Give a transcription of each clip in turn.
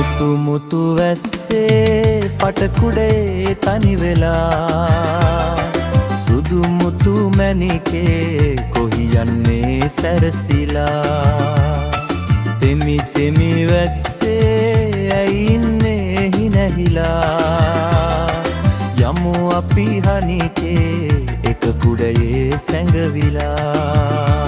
මුතු මුතු වැස්සේ පටකුඩේ තනි වෙලා සුදු මුතු මැණිකේ කොහි යන්නේ සැරසිලා තෙමි තෙමි වැස්සේ ඇයි ඉන්නේ හිනැහිලා යමු අපි හනිකේ එක කුඩයේ සැඟවිලා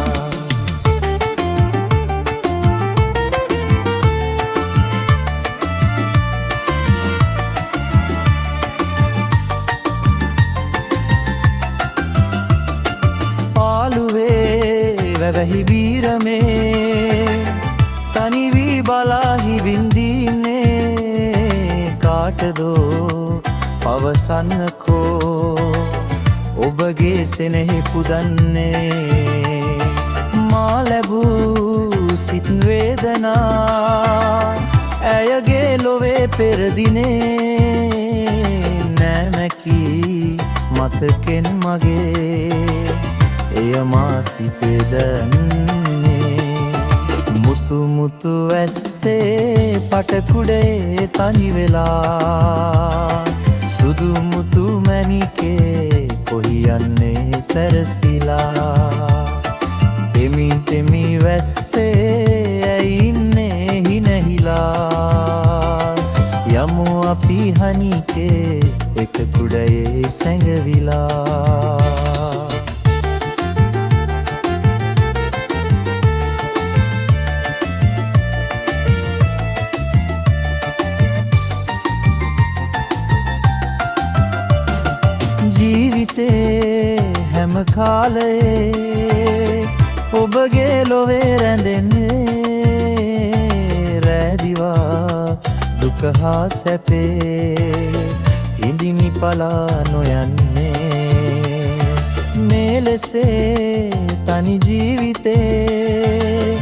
වැවැහි බීරමේ තනිවී බලාහි විඳින්නේ කාටදෝ පවසන්නකෝ ඔබගේ සෙනෙහි පුදන්නේ මා ලැබූ සිත් වේදනා ඇයගේ ලොවේ පෙරදිනේ නෑමැකී මතකෙන් මගේ එය මා සිතේ දන්නේ මුතු මුතු වැස්සේ පටකුඩේ තනි වෙලා සුදු මුතු මැණිකේ කොහි යන්නේ සැරසිලා තෙමි තෙමි වැස්සේ ඇයි ඉන්නේ හිනැහිලා යමු අපි හනිකේ එක කුඩයේ සැඟවිලා ජීවිතේ හැම කාලයේ ඔබගේ ලොවේ රැඳෙන්නේ රැදිවා දුක හා සැපේ හිඳිමි පලා නොයන්නේ මේ ලෙසේ තනි ජීවිතේ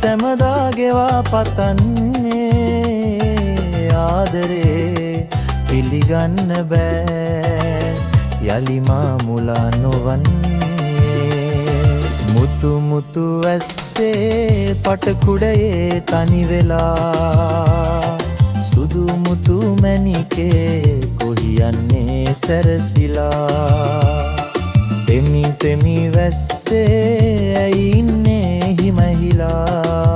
සැමදා ගෙවා පතන්නේ ආදරේ පිළිගන්න බෑ යලි මා මුලා නොවන්නේ මුතු මුතු වැස්සේ පටකුඩයේ තනි වෙලා සුදු මුතු මැණිකේ කොහි යන්නේ සැරසිලා තෙමි තෙමි වැස්සේ ඇයි ඉන්නේ හිමහිලා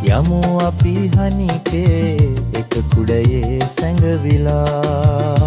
යමු අපි හනිකේ එක කුඩයේ සැඟවිලා